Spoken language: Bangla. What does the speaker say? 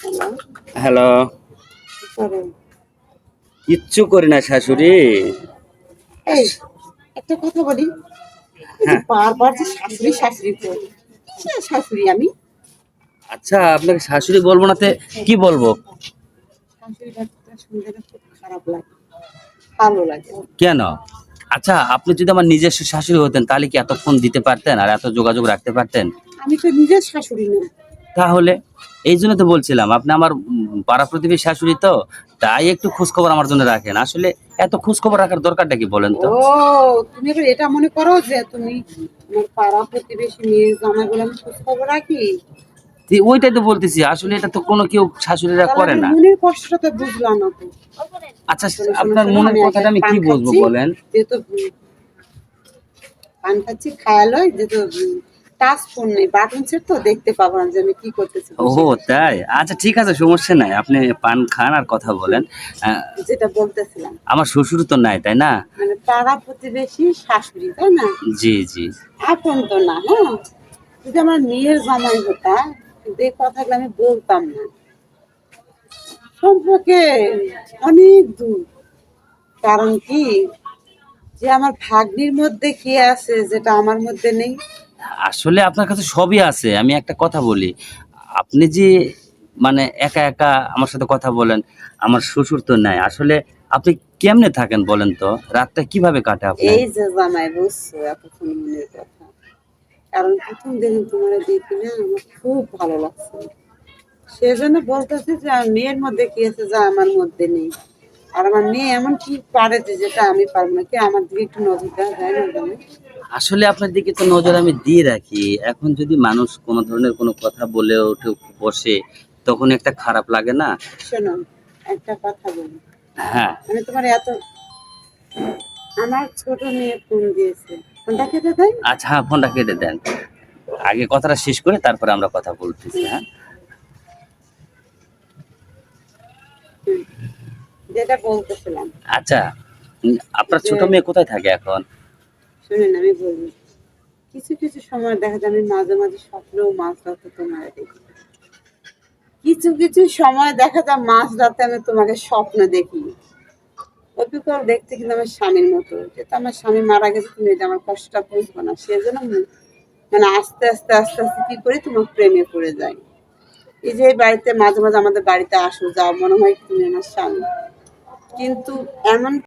Hello, hello. কি করেন? কিচ্ছু করি না শাশুড়ি। এই একটা কথা বলি, এই যে হ্যাঁ, বারবার যে শাশুড়ি শাশুড়ি তো শাশুড়ি আমি আচ্ছা আপনাকে শাশুড়ি বলবো না তে কি বলবো? শাশুড়ি ব্যাপারটা শুনতে না খুব খারাপ লাগে, ভালো লাগে না। কেন? আচ্ছা আপনি যদি আমার নিজস্ব শাশুড়ি হতেন তাহলে কি এতক্ষণ দিতে পারতেন আর এত যোগাযোগ রাখতে পারতেন? আমি তো নিজের শাশুড়ি না। তাহলে এই জন্য তো বলছিলাম আপনি আমার পাড়া প্রতিবেশী শাশুড়ি তো, তাই একটু খোঁজখবর আমার জন্য রাখেন। আসলে এত খোঁজখবর রাখার দরকারটা কি বলেন ও, তো? তুমি এবার এটা মনে করো যে তুমি আমার পাড়া প্রতিবেশী মেয়ের জামাই বলে আমি খোঁজ খবর রাখি? ওইটাই তো বলতেছি, আসলে এটা তো কোনো কেউ শাশুড়িরা তাহলে করে আমার না। মনের কষ্টটা তো বুঝলাম না তো। আচ্ছা শোনো শোনো আপনার শোনো, মনের আমি আগে কথাটা আমি পান কি বলবো খাচ্ছি, বলেন? যেহেতু পান খাচ্ছি খায়ালয়, যেহেতু টাচ ফোন নেই, বাটন সেট তো দেখতে পাবো না যে আমি কি করতেছি ও বসে বসে। তাই? আচ্ছা ঠিক আছে, সমস্যা নাই। আপনি পান খান আর কথা বলেন। আ যেটা বলতেছিলাম, আমার শ্বশুর তো নাই, তাই না? মানে পাড়া প্রতিবেশী শাশুড়ি, তাই না? জি, জি। আপন তো না, হ্যাঁ। যদি আমার মেয়ের জামাই হতা, কিন্তু এই কথাগুলো আমি বলতাম না। সম্পর্কে অনেক দূর। কারণ কি, যে আমার ভাগ্নির মধ্যে কি আছে যেটা আমার মধ্যে নেই? আসলে আপনার কাছে সবই আছে। আমি একটা কথা বলি। আপনি যে মানে একা আমার সাথে কথা বলেন, আমার শ্বশুর তো নাই। আসলে আপনি কেমনে থাকেন বলেন তো? রাতটা কিভাবে কাটে আপনার? এই যে জামাই, বুঝছো এতক্ষণ মনের কথা। কারণ প্রথম দিন তোমার দেখি না, আমার খুব ভালো লাগছে। সেজন্য বলতেছি যে আমার মেয়ের মধ্যে কি আছে যা আমার মধ্যে নেই। আর আমার মেয়ে এমন কি পারে যে যেটা আমি পারবো না। কি আমার দিকে একটু নজর দেওয়া যায় না জানো? আসলে আপনার দিকে তো নজর আমি দিয়ে রাখি। এখন যদি মানুষ কোন ধরনের কোন কথা বলে ওঠে, বসে, তখন একটা খারাপ লাগে না? শোনো, একটা কথা বলি। হ্যাঁ। আমি তোমার এত, আমার ছোট মেয়ে ফোন দিয়েছে, ফোনটা কেটে দেয়। আচ্ছা হ্যাঁ, ফোনটা কেটে দেন। আগে কথাটা শেষ করে তারপরে আমরা কথা বলতেছি, হ্যাঁ? হুম, যেটা বলতেছিলাম আচ্ছা, আপনার যে, ছোট মেয়ে কোথায় থাকে এখন? শুনেন আমি বলি, কিছু কিছু সময় দেখা যায় আমি মাঝে মাঝে স্বপ্নেও মাছ রাতে তোমার দেখি। কিছু কিছু সময় দেখা যায় মাঝ রাতে আমি তোমাকে স্বপ্ন দেখি। অবিকল দেখতে কিন্তু আমার স্বামীর মতো, যেটা আমার স্বামী মারা গেছে, তুমি এটা আমার কষ্টটা বুঝবো না, সেজন্য মানে আস্তে আস্তে আস্তে আস্তে কি করি, তোমার প্রেমে পড়ে যাই। এই যে এই বাড়িতে মাঝে মাঝে আমাদের বাড়িতে আসো যাও, মনে হয় কি তুমি আমার স্বামী। কিন্তু এমন